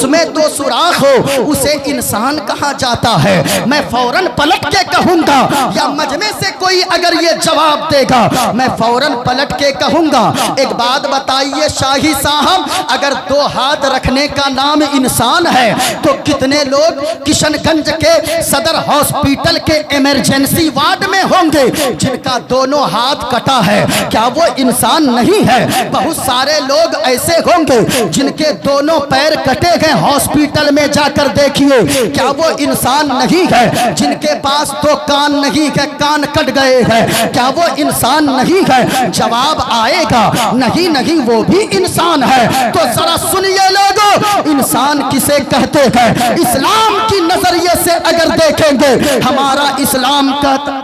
اس میں دو سوراخ ہو اسے انسان کہا جاتا ہے؟ میں فوراً پلٹ کے کہوں گا، یا مجمع سے کوئی اگر یہ جواب دے گا میں فوراً پلٹ کے کہوں گا۔ ایک بات بتائیے شاہی صاحب، اگر دو ہاتھ رکھنے کا نام انسان ہے تو کتنے لوگ کشن گنج کے صدر ہاسپیٹل کے ایمرجنسی وارڈ میں ہوں گے جن کا دونوں ہاتھ کٹا ہے؟ کیا وہ انسان نہیں ہے؟ بہت سارے لوگ ایسے ہوں گے جن کے دونوں پیر کٹے گئے، ہاسپیٹل میں جا کر دیکھیے، کیا وہ انسان نہیں ہے؟ جن کے پاس دو کان نہیں ہے، کان کٹ گئے ہیں، کیا وہ انسان نہیں ہے؟ جواب آئے گا نہیں نہیں، وہ بھی انسان ہے۔ تو ذرا سنیے لوگوں، انسان کسے کہتے ہیں؟ اسلام کی نظریے سے اگر دیکھیں گے ہمارا اسلام کہتا،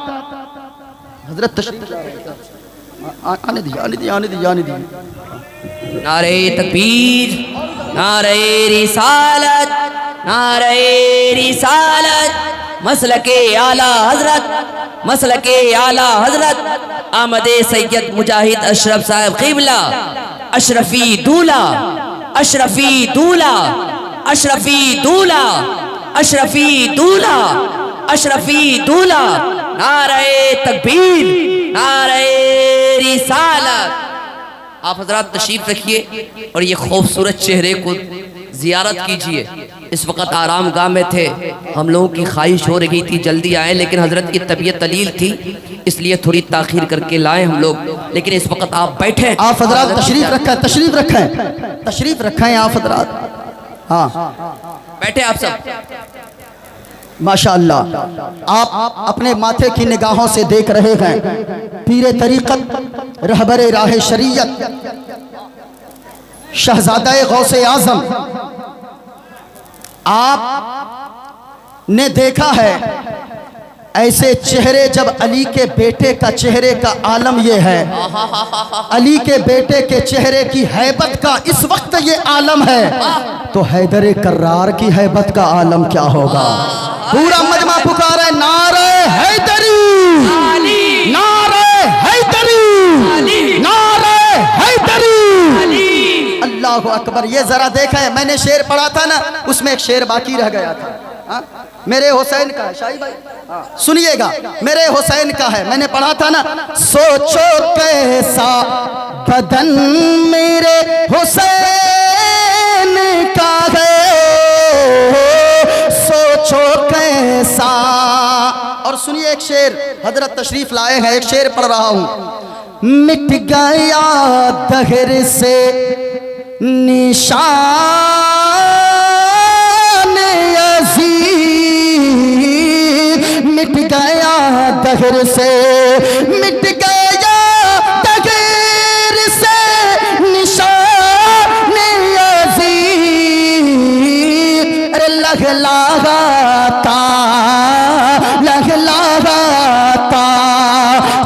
حضرت تشریف آنے دی نعرہ تکبیر، نعرہ رسالت، نعرہ رسالت، مسلک اعلیٰ حضرت، مسلک اعلیٰ حضرت احمد سید مجاہد اشرف صاحب قبلہ، اشرفی دولہ، اشرفی دولہ، اشرفی دولہ، اشرفی دولہ، اشرفی دولہ، نعرہ تکبیر، نعرہ رسالت۔ آپ حضرات تشریف رکھیے اور یہ خوبصورت چہرے کو زیارت کیجئے۔ اس وقت آرام گاہ میں تھے، ہم لوگوں کی خواہش ہو رہی تھی جلدی آئیں، لیکن حضرت کی طبیعت علیل تھی اس لیے تھوڑی تاخیر کر کے لائے ہم لوگ، لیکن اس وقت آپ بیٹھیں۔ آپ حضرات تشریف رکھیں، تشریف رکھیں، تشریف رکھیں آپ حضرات، ہاں بیٹھے آپ سب۔ ماشاءاللہ آپ اپنے ماتھے کی نگاہوں سے دیکھ رہے ہیں پیر طریقت، رہبر راہ شریعت، شہزادہ غوث اعظم۔ آپ نے دیکھا ہے ایسے چہرے، جب علی کے بیٹے کا چہرے کا عالم یہ ہے، علی کے بیٹے کے چہرے کی ہیبت کا اس وقت یہ عالم ہے، تو حیدر کرار کی ہیبت کا عالم کیا ہوگا؟ پورا مجمع پکار ہے نعرہ حیدری، نعرہ حیدری، نعرہ حیدری، اللہ اکبر۔ یہ ذرا دیکھا ہے، میں نے شعر پڑھا تھا نا، اس میں ایک شعر باقی رہ گیا تھا، میرے حسین کا ہے شاہی بھائی، سنیے گا، میرے حسین کا ہے، میں نے پڑھا تھا نا، سوچو کیسا بدن میرے حسین کا ہے، سوچو کیسا۔ اور سنیے ایک شعر، حضرت تشریف لائے ہیں، ایک شعر پڑھ رہا ہوں۔ مٹ گیا دہر سے نشان مٹ گیا دہر سے، مٹ گیا دہر سے نشان عزیز، ارے لگلاتا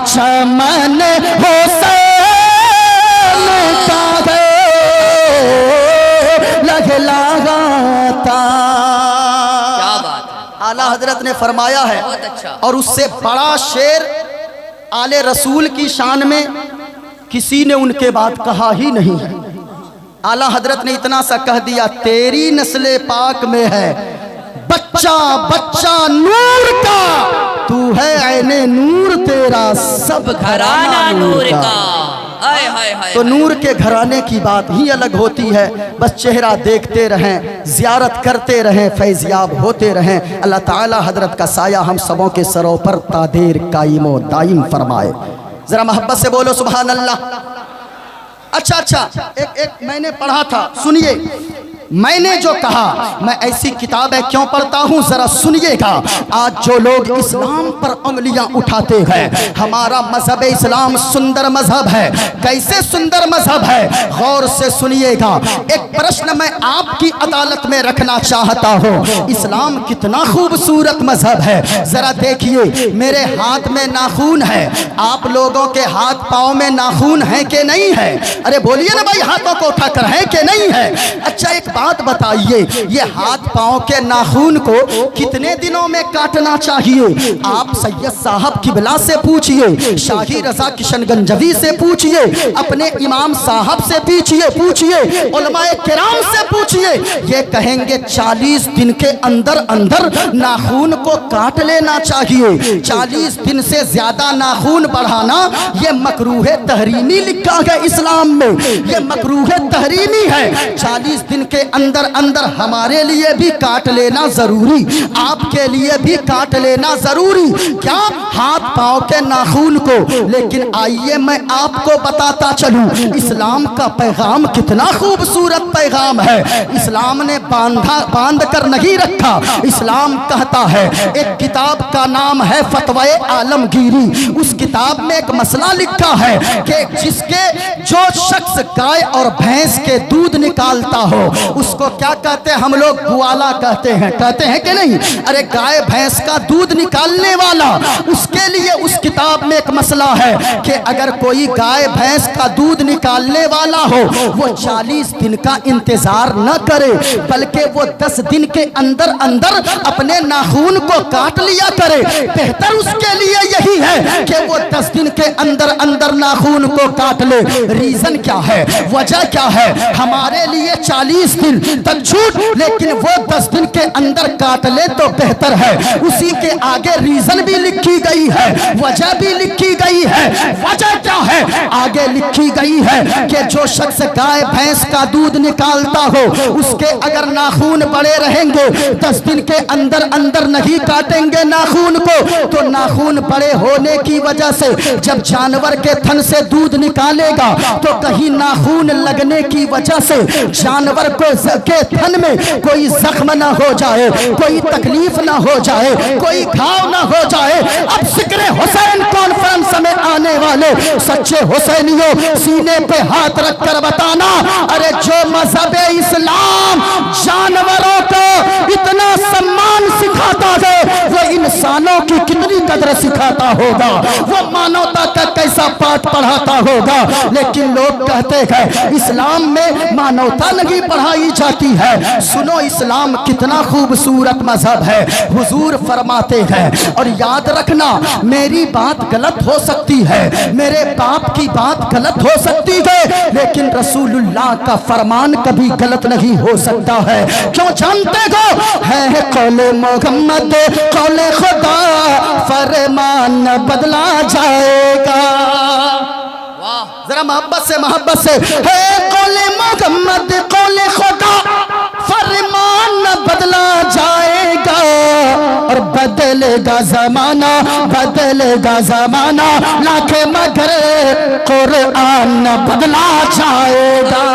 چمن حسین کا ہے، لگلاتا۔ کیا بات ہے، اعلیٰ حضرت نے فرمایا ہے، بہت اچھا۔ اور اس سے بڑا شعر آل رسول کی شان میں کسی نے ان کے بعد کہا ہی نہیں ہے۔ اعلیٰ حضرت نے اتنا سا کہہ دیا، تیری نسل پاک میں ہے بچہ بچہ نور کا، تو ہے عین نور، تیرا سب گھرانہ نور کا۔ تو نور کے گھرانے کی بات ہی الگ ہوتی ہے۔ بس چہرہ دیکھتے رہیں، زیارت کرتے رہیں، فیضیاب ہوتے رہیں۔ اللہ تعالی حضرت کا سایہ ہم سبوں کے سروں پر تا دیر قائم و دائم فرمائے۔ ذرا محبت سے بولو سبحان اللہ۔ اچھا ایک میں نے پڑھا تھا، سنیے، میں نے جو کہا، میں ایسی کتابیں کیوں پڑھتا ہوں ذرا سنیے گا۔ آج جو لوگ اسلام پر انگلیاں اٹھاتے ہیں، ہمارا مذہب اسلام سندر مذہب ہے۔ کیسے سندر مذہب ہے؟ غور سے سنیے گا۔ ایک پرشن میں آپ کی عدالت میں رکھنا چاہتا ہوں، اسلام کتنا خوبصورت مذہب ہے۔ ذرا دیکھیے، میرے ہاتھ میں ناخون ہے، آپ لوگوں کے ہاتھ پاؤں میں ناخون ہے کہ نہیں ہے؟ ارے بولیے نا بھائی، ہاتھوں کو اٹھا کر ہے کہ نہیں ہے؟ اچھا ایک बात बताइए, ये हाथ पांव के नाखून को कितने दिनों में काटना चाहिए? आप सैयद साहब किबला से पूछिए, शाही रजा किशनगंजवी से पूछिए, अपने इमाम साहब से पूछिए, उलमाए किराम से पूछिए, ये कहेंगे 40 दिन के अंदर अंदर नाखून को काट लेना चाहिए। 40 दिन से ज्यादा नाखून बढ़ाना ये मकरूह तहरीमी लिखा है इस्लाम में, ये मकरूह तहरीमी है। 40 दिन के अंदर अंदर हमारे लिए भी काट लेना जरूरी, आपके लिए भी काट लेना जरूरी, क्या हाथ पांव के नाखून को। लेकिन आइए मैं आपको बताता चलूं, इस्लाम का पैगाम कितना खूबसूरत पैगाम है। इस्लाम ने बांध कर नहीं रखा। इस्लाम कहता है, एक किताब का नाम है फतवाए आलमगीरी, उस किताब में एक मसला लिखा है कि जो शख्स गाय और भैंस के दूध निकालता हो उसको क्या कहते हैं? हम लोग गुआला कहते हैं कि नहीं? अरे गाय भैंस का दूध निकालने वाला, उसके लिए उस किताब में एक मसला है कि अगर कोई गाय भैंस का दूध निकालने वाला हो, वो 40 दिन का इंतजार न करे, बल्कि वो 10 दिन के अंदर अंदर अपने नाखून को काट लिया करे। बेहतर उसके लिए यही है कि वो 10 दिन के अंदर अंदर नाखून को काट ले। रीजन क्या है, वजह क्या है? हमारे लिए 40 दिन तक छूट, लेकिन वो 10 दिन के अंदर काट ले तो बेहतर है। उसी के आगे रीजन भी लिखी गई है, वजह भी लिखी गई है। वजह क्या है? आगे लिखी गई है कि जो शख्स गाय भैंस का दूध निकालता हो, उसके अगर नाखून बड़े रहेंगे, 10 दिन के अंदर अंदर नहीं काटेंगे नाखून को, तो नाखून बड़े होने की वजह से जब जानवर के थन से दूध निकालेगा तो कहीं नाखून लगने की वजह से जानवर के थन में कोई जख्म ना हो जाए, कोई तकलीफ ना हो जाए, कोई घाव ना हो जाए। अब जिक्र हुसैन कॉन्फ्रेंस में आने वाले सच्चे हुसैनियों, सीने पे हाथ रख कर बताना, अरे जो मजहब इस्लाम जानवरों को इतना सम्मान सिखाता है, वो इंसानों की कितनी कदर सिखाता होगा, वो मानवता का कैसा पाठ पढ़ाता होगा। लेकिन लोग कहते हैं इस्लाम में मानवता नहीं पढ़ाई जाती है। सुनो, इस्लाम कितना खूबसूरत मजहब है। हुजूर फरमाते हैं, और याद रखना, मेरी बात गलत हो सकती है, मेरे बाप की बात गलत हो सकती है, लेकिन रसूलुल्लाह का फरमान कभी गलत नहीं हो सकता है। क्यों जानते हो? है कौले मोहम्मद कौले खुदा, फरमान बदला जाएगा। जरा मोहब्बत से है कौले मोहम्मद कौले खुदा, फरमान बदला जाएगा, और बदलेगा जमाना, लाके मगर कुरान बदला जाएगा।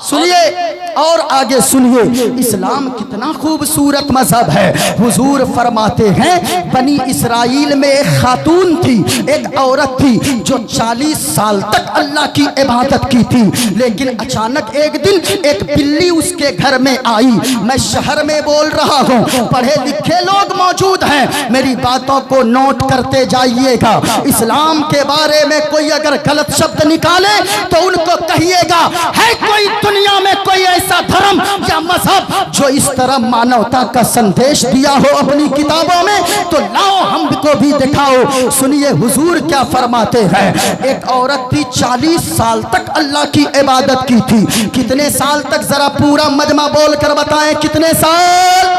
सुनिए और आगे सुनिए, इस्लाम कितना खूबसूरत मजहब है। हुजूर फरमाते हैं, बनी इसराइल में एक खातून थी, एक औरत थी जो 40 साल तक अल्लाह की इबादत की थी, लेकिन अचानक एक दिन एक बिल्ली उसके घर में आई। मैं शहर में बोल रहा हूँ, पढ़े लिखे लोग मौजूद हैं, मेरी बातों को नोट करते जाइएगा। इस्लाम के बारे में कोई अगर गलत शब्द निकाले तो उनको कहिएगा, है कोई दुनिया में कोई ऐसा धर्म या मजहब जो इस तरह मानवता का संदेश दिया हो अपनी किताबों में? तो लाओ हमको भी दिखाओ। सुनिए हुजूर क्या फरमाते हैं। एक औरत थी, 40 साल तक अल्लाह की इबादत की थी। कितने साल तक? जरा पूरा मजमा बोल कर बताएं, कितने साल?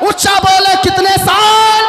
ऊंचा बोले, कितने साल?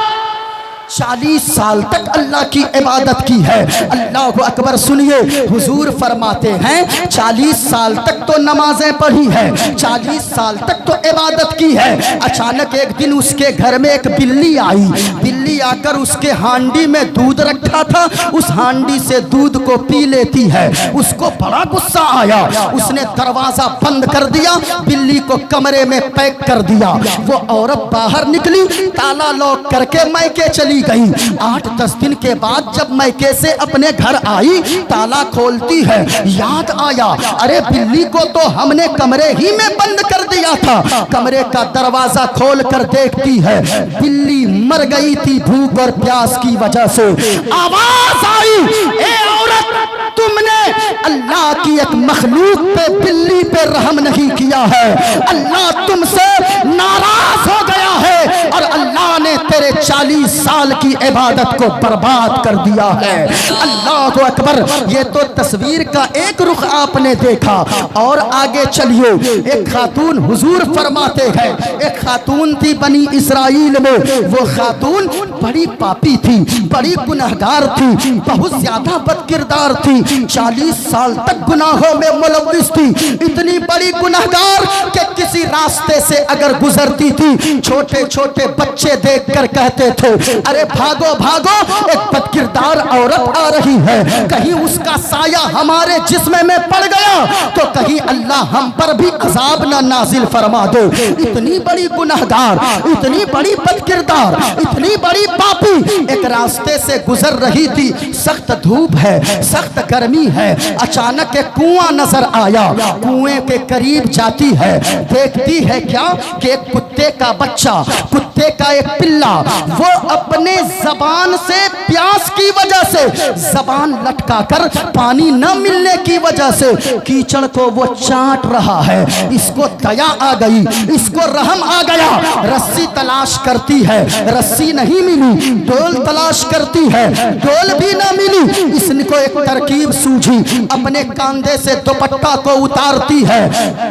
40 साल तक अल्लाह की इबादत की है। अल्लाह अकबर। सुनिए हुजूर फरमाते हैं 40 साल तक तो नमाजें पढ़ी है, 40 साल तक तो इबादत की है। अचानक एक दिन उसके घर में एक बिल्ली आई। बिल्ली आकर उसके हांडी में दूध रखा था, उस हांडी से दूध को पी लेती है। उसको बड़ा गुस्सा आया, उसने दरवाजा बंद कर दिया, बिल्ली को कमरे में पैक कर दिया। वो औरत बाहर निकली, ताला लॉक करके मैके चली गई। गई। 8-10 दिन के बाद जब मैके से अपने घर आई, ताला खोलती है, याद आया अरे बिल्ली को तो हमने कमरे ही में बंद कर दिया था। कमरे का दरवाजा खोल कर देखती है, बिल्ली मर गई थी भूख और प्यास की वजह से। आवाज आई, ए औरत, तुमने अल्लाह की एक मखलूक पे, बिल्ली पे रहम नहीं किया है। अल्लाह तुमसे नाराज हो गया है और अल्लाह ने तेरे 40 साल की इबादत को बर्बाद कर दिया है। अल्लाह को अकबर। ये तो तस्वीर का एक रुख आपने देखा, और आगे चलिए। एक खातून, हुजूर फरमाते हैं, एक खातून थी बनी इसराइल में। वो खातून बड़ी पापी थी, बड़ी गुनहगार थी, बहुत ज्यादा बदकिरदार थी, 40 साल तक गुनाहों में मुलव्विस थी। इतनी बड़ी गुनहगार कि किसी रास्ते से अगर गुजरती थी, छोटे छोटे बच्चे देखकर कहते थे अरे भागो भागो, एक बदकिरदार औरत आ रही है, कहीं उसका साया हमारे जिस्म में पड़ गया तो कहीं अल्लाह हम पर भी अजाब न नाजिल फरमा दे। इतनी बड़ी गुनहगार, इतनी बड़ी बदकिरदार, इतनी बड़ी पापी एक रास्ते से गुजर रही थी। सख्त धूप है, सख्त गर्मी है, अचानक एक कुआं नजर आया। कुएं के करीब जाती है, देखती है क्या कि एक कुत्ते का बच्चा, कुत्ते का एक पिल्ला, वो अपने जबान से प्यास की वजह से, जबान लटकाकर पानी न मिलने की वजह से कीचड़ को वो चाट रहा है। इसको दया आ गई, इसको रहम आ गया। रस्सी तलाश करती है, रस्सी नहीं मिली। डोल तलाश करती है, डोल भी ना मिली। इसको एक तरकीब सूझी, अपने कंधे से दुपट्टा को उतारती है,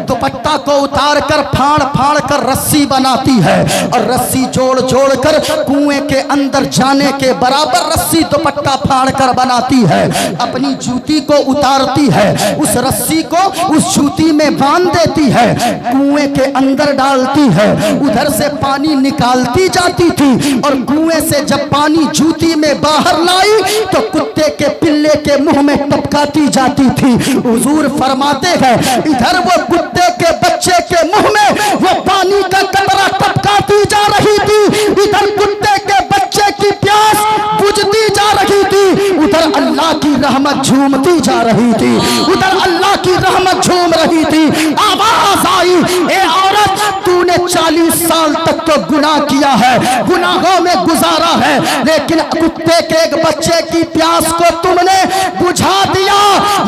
दुपट्टा को उतार कर फाड़ फाड़ कर रस्सी बनाती है और रस्सी जोड़ जोड़ कर कुएं के अंदर जाने के बराबर रस्सी दुपट्टा फाड़ कर बनाती है। अपनी जूती को उतारती है, उस रस्सी को उस जूती में बांध देती है, कुएं के अंदर डालती है। उधर से पानी निकालती जाती थी और कुएं से जब पानी जूती में बाहर लाई तो कुत्ते के पिल्ले के मुंह में टपकाती जाती थी। हुजूर फरमाते हैं इधर वो कुत्ते के बच्चे के मुंह में वो पानी का कतरा टपकाती जा रही थी, इधर कुत्ते के बच्चे की प्यास बुझती जा रही थी, उधर अल्लाह की रहमत झूमती जा रही थी, उधर अल्लाह की रहमत झूम रही थी। आवाज आई, ए औरत, तूने 40 साल तक तो गुनाह किया है, गुनाहों में गुजारा है, लेकिन कुत्ते के एक बच्चे की प्यास को तुमने बुझा दिया।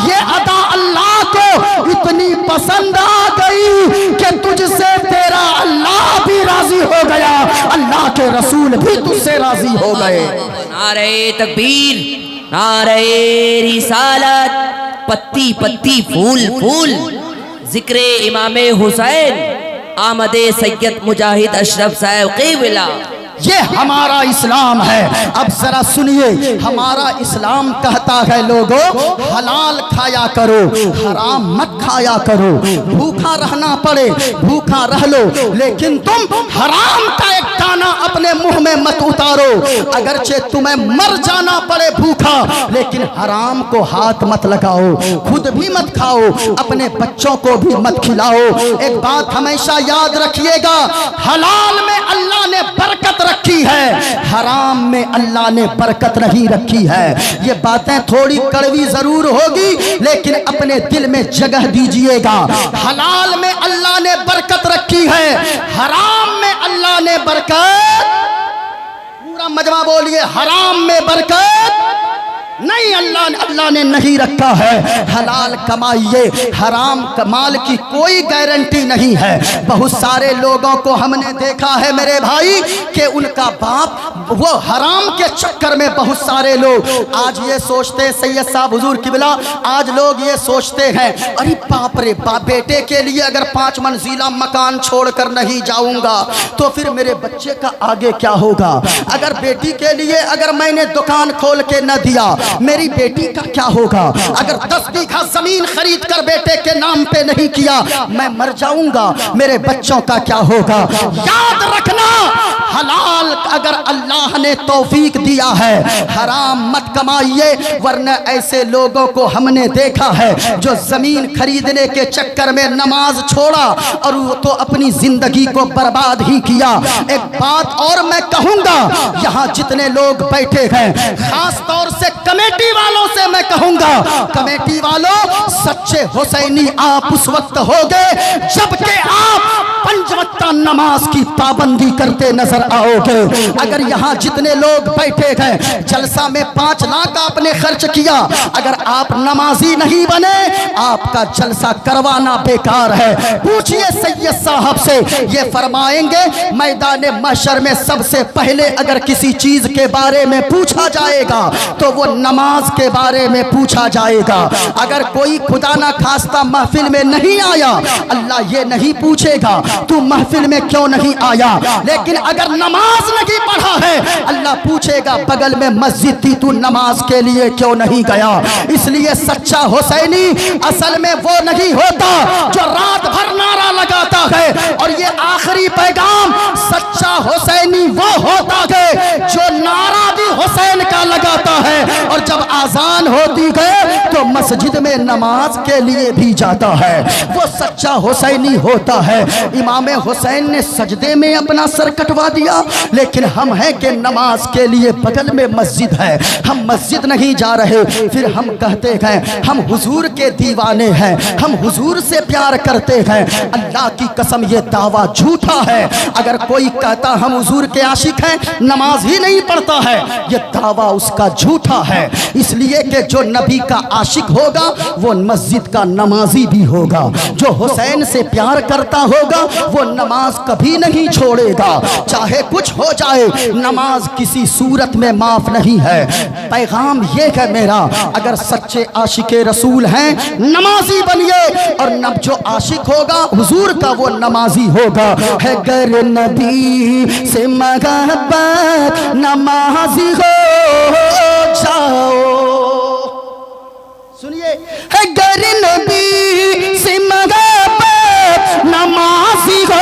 ये अदा अल्लाह को इतनी पसंद आ गई कि तुझसे तेरा अल्लाह भी राजी हो गया, अल्लाह के रसूल भी तुझसे राजी हो गए। नारे तकबीर, नारे रिसालत, पत्ती पत्ती फूल फूल, जिक्रे इमामे हुसैन आमदे सैयद मुजाहिद अशरफ साहब क़िबला। ये हमारा इस्लाम है। अब जरा सुनिए, हमारा इस्लाम कहता है लोगों, हलाल खाया करो, हराम मत खाया करो। भूखा रहना पड़े, भूखा रह लो, लेकिन तुम हराम का एक दाना अपने मुंह में मत उतारो। अगरचे तुम्हें मर जाना पड़े भूखा, लेकिन हराम को हाथ मत लगाओ, खुद भी मत खाओ, अपने बच्चों को भी मत खिलाओ। एक बात हमेशा याद रखिएगा, हलाल में अल्लाह ने बरकत रखी है, हराम में अल्लाह ने बरकत नहीं रखी है। ये बातें थोड़ी कड़वी जरूर होगी, लेकिन अपने दिल में जगह दीजिएगा। हलाल में अल्लाह ने बरकत रखी है, हराम में अल्लाह ने बरकत, पूरा मजमा बोलिए, हराम में बरकत नहीं, अल्लाह ने नहीं रखा है। हलाल कमाइए, हराम कमाल की कोई गारंटी नहीं है। बहुत सारे लोगों को हमने देखा है मेरे भाई कि उनका बाप वो हराम के चक्कर में, बहुत सारे लोग आज ये सोचते, सैयद साहब हुजूर किबला, आज लोग ये सोचते हैं अरे बाप रे बाप, बेटे के लिए अगर 5 मंजिला मकान छोड़कर नहीं जाऊंगा तो फिर मेरे बच्चे का आगे क्या होगा। अगर बेटी के लिए अगर मैंने दुकान खोल के न दिया, मेरी बेटी का क्या होगा। अगर 10 बीघा जमीन खरीद कर बेटे के नाम पे नहीं किया, मैं मर जाऊंगा, मेरे बच्चों का क्या होगा। याद रखना, حلال اگر اللہ نے توفیق دیا ہے حرام مت کمائیے، ورنہ ایسے لوگوں کو ہم نے دیکھا ہے جو زمین خریدنے کے چکر میں نماز چھوڑا اور وہ تو اپنی زندگی کو برباد ہی کیا۔ ایک بات اور میں کہوں گا، یہاں جتنے لوگ بیٹھے ہیں خاص طور سے کمیٹی والوں سے میں کہوں گا، کمیٹی والوں سچے حسینی آپ اس وقت ہوگے جبکہ آپ 5 وقتہ نماز کی پابندی کرتے نظر آؤ گے۔ اگر یہاں جتنے لوگ بیٹھے ہیں جلسہ میں 5 لاکھ آپ نے خرچ کیا، اگر آپ نمازی نہیں بنے آپ کا جلسہ کروانا بیکار ہے۔ پوچھئے سید صاحب سے، یہ فرمائیں گے میدان محشر میں سب سے پہلے اگر کسی چیز کے بارے میں پوچھا جائے گا تو وہ نماز کے بارے میں پوچھا جائے گا۔ اگر کوئی خدا نہ خواستہ محفل میں نہیں آیا اللہ یہ نہیں پوچھے گا تو محفل میں کیوں نہیں آیا، لیکن اگر نماز نہیں پڑھا ہے اللہ پوچھے گا بغل میں مسجد تھی تو نماز کے لیے کیوں نہیں گیا۔ اس لیے سچا حسینی اصل میں وہ نہیں ہوتا جو رات بھر نعرہ لگاتا ہے، اور یہ آخری پیغام، سچا حسینی وہ ہوتا ہے جو نعرہ بھی حسین کا لگاتا ہے اور جب آذان ہوتی ہے تو مسجد میں نماز کے لیے بھی جاتا ہے، وہ سچا حسینی ہوتا ہے۔ امام حسین نے سجدے میں اپنا سر کٹوا دیا، لیکن ہم ہیں کہ نماز کے لیے بغل میں مسجد ہے ہم مسجد نہیں جا رہے، پھر ہم کہتے ہیں ہم حضور کے دیوانے ہیں، ہم حضور سے پیار کرتے ہیں۔ اللہ کی قسم یہ دعویٰ جھوٹا ہے۔ اگر کوئی کہتا ہم حضور کے عاشق ہیں نماز ہی نہیں پڑھتا ہے، یہ دعویٰ اس کا جھوٹا ہے، اس لیے کہ جو نبی کا عاشق ہوگا وہ مسجد کا نمازی بھی ہوگا، جو حسین سے پیار کرتا ہوگا وہ نماز کبھی نہیں چھوڑے گا، چاہے کچھ ہو جائے نماز کسی صورت میں معاف نہیں ہے۔ پیغام یہ ہے میرا، اگر سچے عاشق رسول ہیں نمازی بنیے، اور جو عاشق ہوگا حضور کا وہ نمازی ہوگا۔ ہے گر نبی سے محبت نمازی ہو جاؤ، سنیے، ہے گر نبی سے محبت نمازی ہو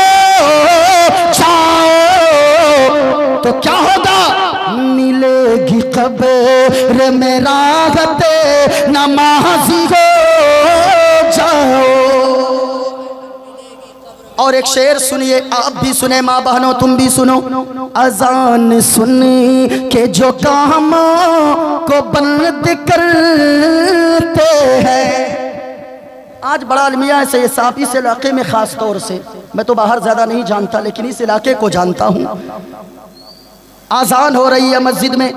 جاؤ تو کیا ہوگا، ملے گی قبر میں راحت نمازی ہو جاؤ۔ اور ایک شعر سنیے، آپ بھی سنیں ماں بہنوں تم بھی سنو، اذان سن کے جو کاموں کو بند کرتے ہیں۔ آج بڑا المیہ ہے سید صاحب، اس علاقے میں خاص طور سے، میں تو باہر زیادہ نہیں جانتا لیکن اس علاقے کو جانتا ہوں، آذان ہو رہی ہے مسجد میں،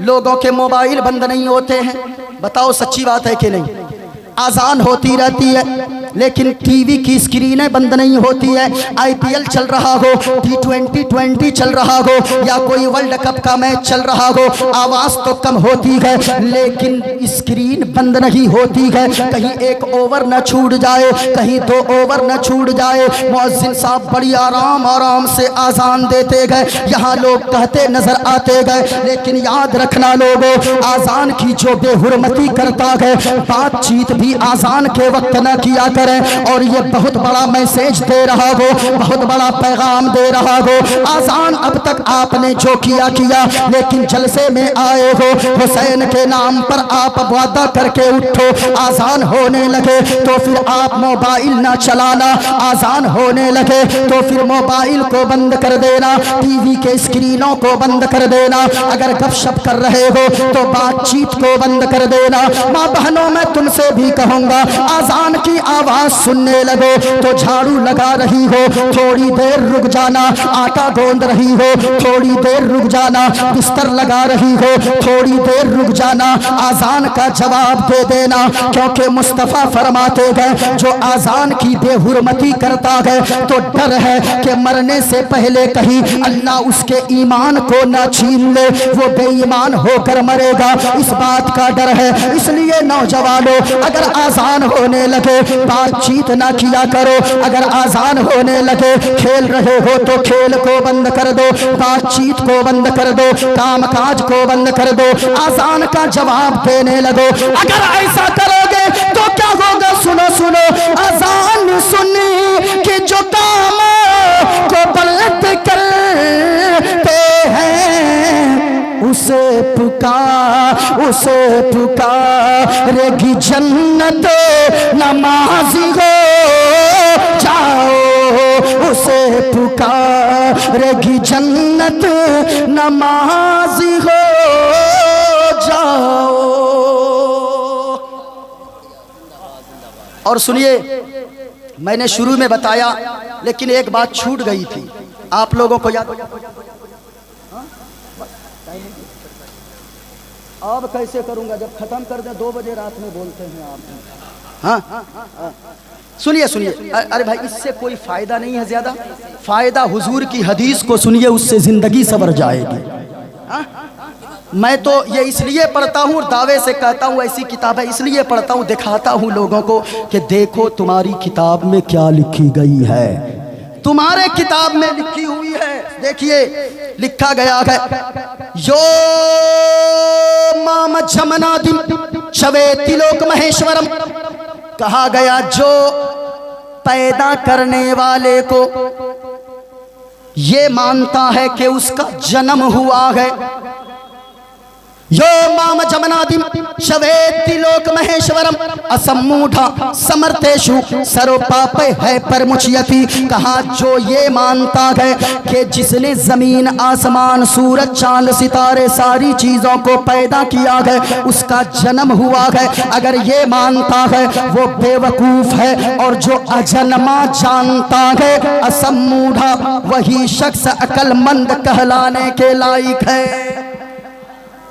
لوگوں کے موبائل بند نہیں ہوتے ہیں، بتاؤ سچی بات ہے کہ نہیں؟ آذان ہوتی رہتی ہے لیکن ٹی وی کی اسکرینیں بند نہیں ہوتی ہے، آئی پی ایل چل رہا ہو، T20 چل رہا ہو، یا کوئی ورلڈ کپ کا میچ چل رہا ہو، آواز تو کم ہوتی ہے لیکن اسکرین بند نہیں ہوتی ہے، کہیں 1 اوور نہ چھوٹ جائے، کہیں 2 اوور نہ چھوٹ جائے۔ مؤذن صاحب بڑی آرام سے آذان دیتے گئے، یہاں لوگ کہتے نظر آتے گئے، لیکن یاد رکھنا لوگوں، آذان کی جو بے حرمتی کرتا ہے بات چیت بھی آذان کے وقت نہ کیا کریں، اور یہ بہت بڑا میسیج دے رہا ہو، بہت بڑا پیغام دے رہا ہو۔ آذان اب تک آپ نے جو کیا لیکن جلسے میں آئے ہو، حسین کے نام پر آپ وعدہ کر کے اٹھو، آذان ہونے لگے تو پھر آپ موبائل نہ چلانا، آذان ہونے لگے تو پھر موبائل کو بند کر دینا، ٹی وی کے اسکرینوں کو بند کر دینا، اگر گپ شپ کر رہے ہو تو بات چیت کو بند کر دینا۔ ماں بہنوں میں تم سے بھی کہوں گا، آذان کی آواز سننے لگو تو جھاڑو لگا رہی ہو تھوڑی دیر رک جانا، آٹا گوندھ رہی ہو تھوڑی دیر رک جانا، بستر لگا رہی ہو تھوڑی دیر رک جانا، آذان کا جواب دے دینا، کیونکہ مصطفیٰ فرماتے گئے جو آذان کی بے حرمتی کرتا ہے تو ڈر ہے کہ مرنے سے پہلے کہیں اللہ اس کے ایمان کو نہ چھین لے، وہ بے ایمان ہو کر مرے گا، اس بات کا ڈر ہے۔ اس لیے نوجوانوں اگر آذان ہونے لگے بات چیت نہ کیا کرو، اگر آذان ہونے لگے کھیل رہے ہو تو کھیل کو بند کر دو، بات چیت کو بند کر دو، کام کاج کو بند کر دو، آذان کا جواب دینے لگو۔ اگر ایسا کرو گے تو کیا ہوگا؟ سنو آذان سنی کہ جو کام کو بند کر उसे पुकारेगी जन्नत नमाजी हो जाओ, उसे पुकारेगी जन्नत नमाजी हो जाओ। और सुनिए, मैंने शुरू में बताया लेकिन एक बात छूट गई थी, आप लोगों को याद? अब कैसे करूंगा, जब खत्म कर दे 2 बजे रात में बोलते हैं आप। हाँ, सुनिए सुनिए, अरे भाई इससे कोई फायदा नहीं है, ज्यादा फायदा हुजूर की हदीस को सुनिए, उससे जिंदगी संवर जाएगी। हाँ? मैं तो ये इसलिए पढ़ता हूँ, दावे से कहता हूँ, ऐसी किताब है इसलिए पढ़ता हूँ, दिखाता हूँ लोगों को कि देखो तुम्हारी किताब में क्या लिखी गई है, तुम्हारे किताब में लिखी हुई है। देखिए लिखा गया है, यो माम जमनादिम शवेति लोक महेश्वरम, कहा गया जो पैदा करने वाले को ये मानता है कि उसका जन्म हुआ है, यो माम जमनादिम शवेति लोक महेश्वरम असमूढ़ा समर्थेषु सर्वपापे है परमुच्यति, कहा जो ये मानता है कि जिसने जमीन आसमान सूरज चांद सितारे सारी चीजों को पैदा किया है उसका जन्म हुआ है, अगर ये मानता है वो बेवकूफ है, और जो अजन्मा जानता है असमूढ़ा वही शख्स अक्लमंद कहलाने के लायक है।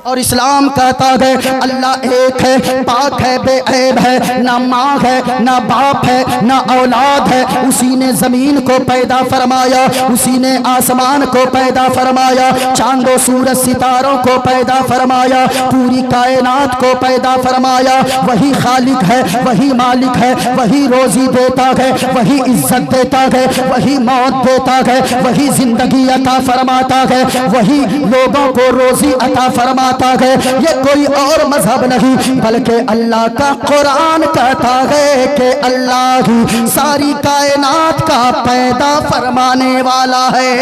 और इस्लाम कहता है अल्लाह एक है, पाक है, बेऐब है, ना माँ है ना बाप है ना औलाद है, उसी ने ज़मीन को पैदा फरमाया, उसी ने आसमान को पैदा फरमाया, चांदों सूरज सितारों को पैदा फरमाया, पूरी कायनात को पैदा फरमाया। वही खालिक है, वही मालिक है, वही रोजी देता है, वही इज्जत देता है, वही मौत देता है, वही जिंदगी अता फरमाता है, वही लोगों को रोजी अता फरमाता है। ये कोई और मजहब नहीं बल्कि अल्लाह का कुरान कहता है कि अल्लाह ही सारी कायनात का पैदा फरमाने वाला है।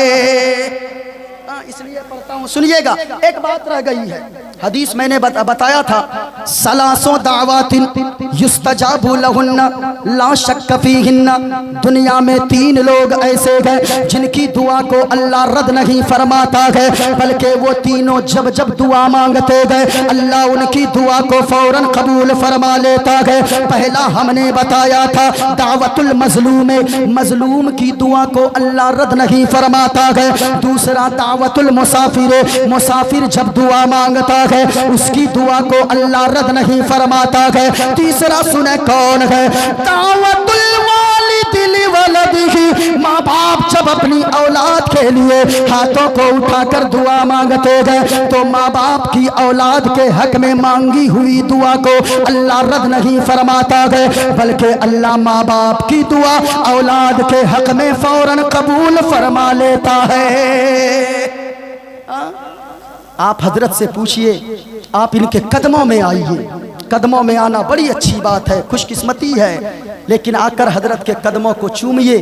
इसलिए पढ़ता हूँ, सुनिएगा। एक बात रह गई है, हदीस मैंने बताया था, सलासों दावातिन युस्तजाबु लहुन्ना ला शक्क फीहिन्ना, दुनिया में 3 लोग ऐसे हैं जिनकी दुआ को अल्लाह रद्द नहीं फरमाता है, बल्कि वो तीनों जब जब दुआ मांगते गए अल्लाह उनकी दुआ को फौरन कबूल फरमा लेता है। पहला हमने बताया था दावतुल मजलूम, मजलूम की दुआ को अल्लाह रद्द नहीं फरमाता है। दूसरा दावतुल मुसाफिर, मुसाफिर जब दुआ मांगता है उसकी दुआ को अल्लाह रद्द नहीं फरमाता है। तीसरा सुने कौन है, दावतुल वालिदिल वलदिही, माँ बाप जब अपनी औलाद के लिए हाथों को उठाकर दुआ मांगते हैं तो माँ बाप की औलाद के हक में मांगी हुई दुआ को अल्लाह रद्द नहीं फरमाता है, बल्कि अल्लाह माँ बाप की दुआ औलाद के हक में फौरन कबूल फरमा लेता है। आप हजरत से पूछिए, आप इनके कदमों में आइए। कदमों में आना बड़ी अच्छी बात है, खुशकिस्मती है, लेकिन आकर हजरत के कदमों को चूमिए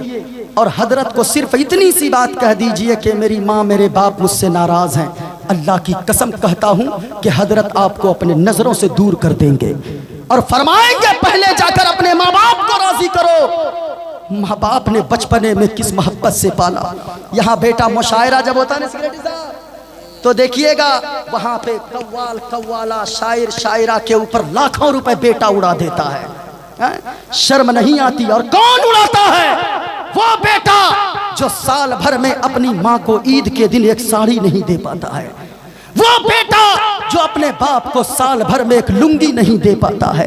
और हजरत को सिर्फ इतनी सी बात कह दीजिए कि मेरी माँ मेरे बाप मुझसे नाराज हैं। अल्लाह की कसम कहता हूँ कि हजरत आपको अपने नजरों से दूर कर देंगे और फरमाएंगे पहले जाकर अपने माँ बाप को राजी करो। माँ बाप ने बचपने में किस मोहब्बत से पाला। यहाँ बेटा मुशायरा जब होता है ना सेक्रेटरी साहब, तो देखिएगा वहां पे कव्वाल कव्वाला शायर शायरा के ऊपर लाखों रुपए बेटा उड़ा देता है। शर्म नहीं आती? और कौन उड़ाता है? वो बेटा जो साल भर में अपनी माँ को ईद के दिन एक साड़ी नहीं दे पाता है, वो बेटा जो अपने बाप को साल भर में एक लुंगी नहीं दे पाता है।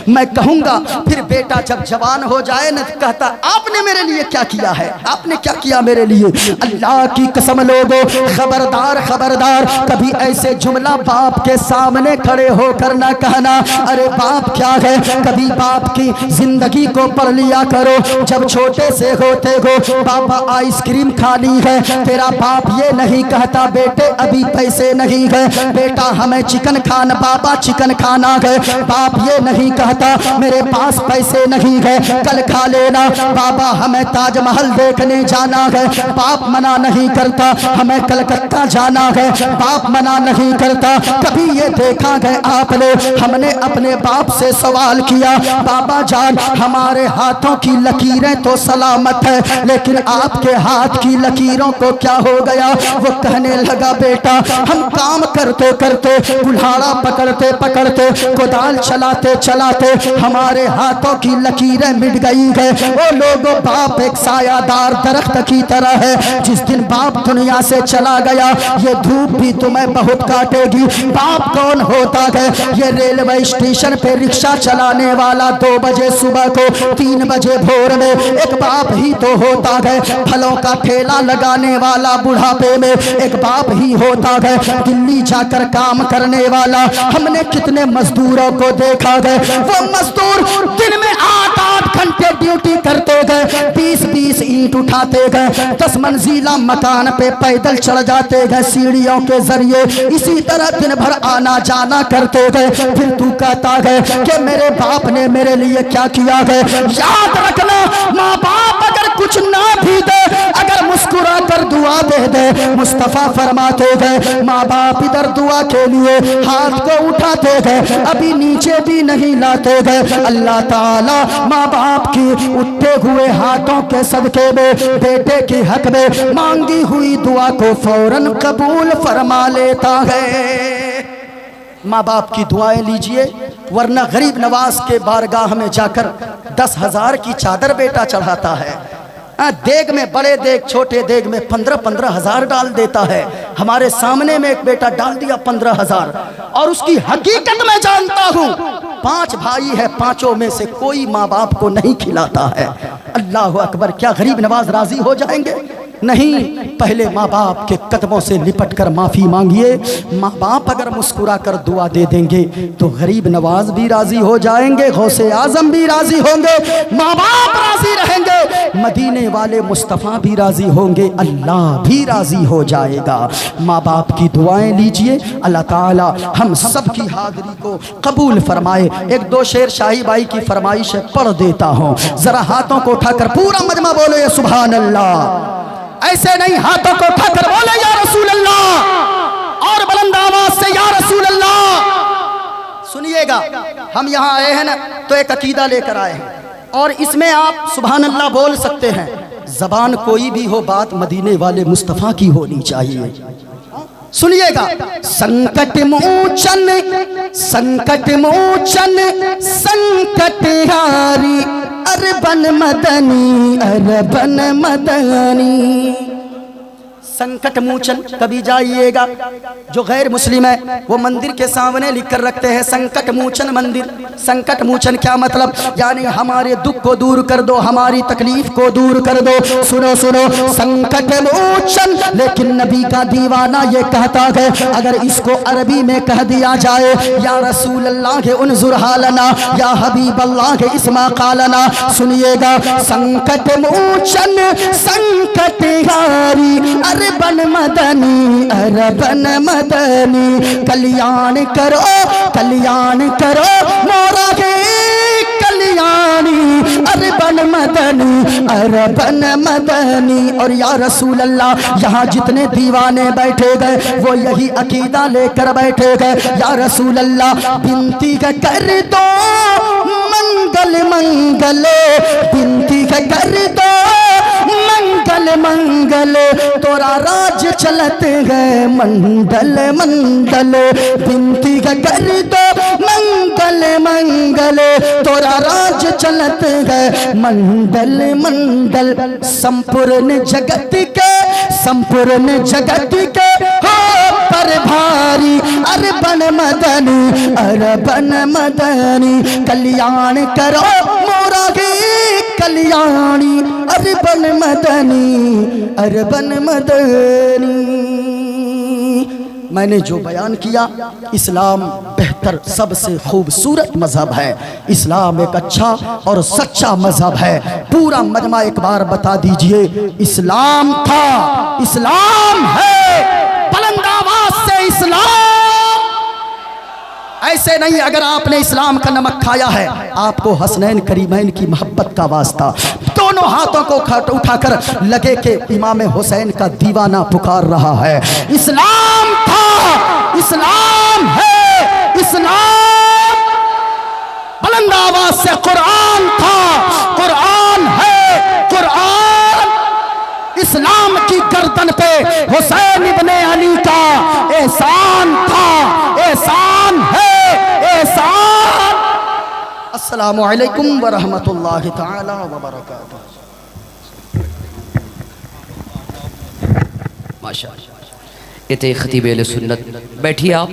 मैं कहूंगा फिर बेटा जब जवान हो जाए न कहता आपने मेरे लिए क्या किया है, आपने क्या किया मेरे लिए। अल्लाह की कसम लोगों, खबरदार खबरदार, कभी ऐसे जुमला बाप के सामने खड़े होकर ना कहना अरे बाप क्या है। कभी बाप की जिंदगी को पढ़ लिया करो। जब छोटे से होते हो पापा आइसक्रीम खानी है, तेरा बाप ये नहीं कहता बेटे अभी पैसे नहीं है, बेटा हमें हमें चिकन खाना, बाबा चिकन खाना गए, बाप ये नहीं कहता मेरे पास पैसे नहीं गए, कल खा लेना। बाबा हमें ताजमहल देखने जाना है, बाप मना नहीं करता। हमें कलकत्ता जाना है, बाप मना नहीं करता। कभी ये देखा है आपने, हमने अपने बाप से सवाल किया, बाबा जान हमारे हाथों की लकीरें तो सलामत है, लेकिन आपके हाथ की लकीरों को क्या हो गया? वो कहने लगा बेटा हम काम करते करते, कुल्हाड़ा पकड़ते पकड़ते, कोदाल चलाते चलाते हमारे हाथों की लकीरें मिट गई है। वो लोगों, बाप एक सायादार दरख्त की तरह है, जिस दिन बाप दुनिया से चला गया ये धूप भी तुम्हें बहुत काटेगी। बाप कौन होता है? ये रेलवे स्टेशन पे रिक्शा चलाने वाला 2 बजे सुबह को 3 बजे भोर में एक बाप ही तो होता है। फलों का ठेला लगाने वाला बुढ़ापे में एक बाप ही होता है। दिल्ली जाकर काम करने वाला, हमने कितने मजदूरों को देखा है, वो मजदूर दिन में 8-8 घंटे ड्यूटी करते गए, 20-20 ईंट उठाते गए, 10 मंजिला मकान पे पैदल चढ़ जाते गए सीढ़ियों के जरिए, इसी तरह दिन भर आना जाना करते गए। फिर तू कहता है कि मेरे बाप ने मेरे लिए क्या किया है? याद रखना, माँ बाप अगर कुछ ना भी दे, अगर मुस्कुरा कर दुआ दे दे, मुस्तफा फरमाते गए माँ बाप इधर दुआ के लिए हाथ को उठाते गए, अभी नीचे भी नहीं लाते गए। अल्लाह ताला माँ बाप की उठते हुए हाथों के सदके में बेटे के हक में मांगी हुई दुआ को फौरन कबूल फरमा लेता है। माँ बाप की दुआएं लीजिए, वरना गरीब नवाज के बारगाह में जाकर 10,000 की चादर बेटा चढ़ाता है। देग में, बड़े देग छोटे देग में 15-15 हजार डाल देता है। हमारे सामने में एक बेटा डाल दिया 15,000, और उसकी हकीकत मैं जानता हूँ 5 भाई है, 5 में से कोई माँ बाप को नहीं खिलाता है। अल्लाह अकबर, क्या गरीब नवाज राजी हो जाएंगे? नहीं, पहले माँ बाप के कदमों से लिपट कर माफ़ी मांगिए। माँ बाप अगर मुस्कुरा कर दुआ दे देंगे तो गरीब नवाज भी राजी हो जाएंगे, गौसे आजम भी राजी होंगे, माँ बाप राजी रहेंगे, मदीने वाले मुस्तफ़ा भी राजी होंगे, अल्लाह भी राजी हो जाएगा। माँ बाप की दुआएं लीजिए, अल्लाह ताला हम सब की हाज़िरी को कबूल फरमाए। 1-2 शेर शाही बाई की फरमाइश पढ़ देता हूँ, ज़रा हाथों को उठाकर पूरा मजमा बोले सुभान अल्लाह। ऐसे नहीं, हाथों को उठाकर बोले या रसूल अल्लाह, और बुलंद आवाज से या रसूल अल्लाह। सुनिएगा, हम यहाँ आए हैं ना तो एक अकीदा लेकर आए हैं, और इसमें आप सुभान अल्लाह बोल सकते हैं। जबान कोई भी हो, बात मदीने वाले मुस्तफ़ा की होनी चाहिए। सुनिएगा, संकट मोचन संकट मोचन संकट हारी, अरबन मदनी अरबन मदनी। संकट मोचन, कभी जाइएगा, जो गैर मुस्लिम है वो मंदिर के सामने लिख कर रखते हैं संकट मोचन मंदिर। संकट मोचन क्या मतलब? यानी हमारे दुख को दूर कर दो, हमारी तकलीफ को दूर कर दो। सुनो सुनो, संकट मोचन, लेकिन नबी का दीवाना ये कहता है, अगर इसको अरबी में कह दिया जाए या रसूल अल्लाह के उन्जुर हालना, या हबीब अल्लाह के इस्मा कालना। सुनिएगा, संकट मोचन संकट हारी, अरबन मदनी अरबन मदनी, कल्याण करो मोरा के कल्याणी, अरबन मदनी अरबन मदनी। और या रसूल अल्लाह, यहाँ जितने दीवाने बैठे गए वो यही अकीदा लेकर बैठे गए। या रसूल अल्लाह, बिनती कर दो मंगल मंगल, बिनती कर दो मंगल मंगल, तोरा राज चलत है मंडल मंडल। बिनती कर दो मंगल मंगल, तोरा राज चलत है मंडल मंडल। संपूर्ण जगत के हो पर भारी, अरबन मदनी कल्याण करो मोरा के कल्याणी, अरबन मदनी। मैंने जो बयान किया, इस्लाम बेहतर सबसे खूबसूरत मजहब है। इस्लाम एक अच्छा और सच्चा मजहब है। पूरा मजमा एक बार बता दीजिए, इस्लाम था, इस्लाम है, बुलंद आवाज से इस्लाम ایسے نہیں، اگر آپ نے اسلام کا نمک کھایا ہے، آپ کو حسنین کریمین کی محبت کا واسطہ، دونوں ہاتھوں کو اٹھا کر لگے کہ امام حسین کا دیوانہ پکار رہا ہے۔ اسلام تھا، اسلام ہے، اسلام بلند آواز سے قرآن تھا، قرآن ہے، قرآن اسلام کی گردن پہ حسین ابن علی کا احسان تھا، احسان ہے، احسان۔ السلام علیکم ورحمۃ اللہ تعالی وبرکاتہ۔ ماشاءاللہ، یہ تھے خطیب اہل سنت۔ بیٹھیے آپ۔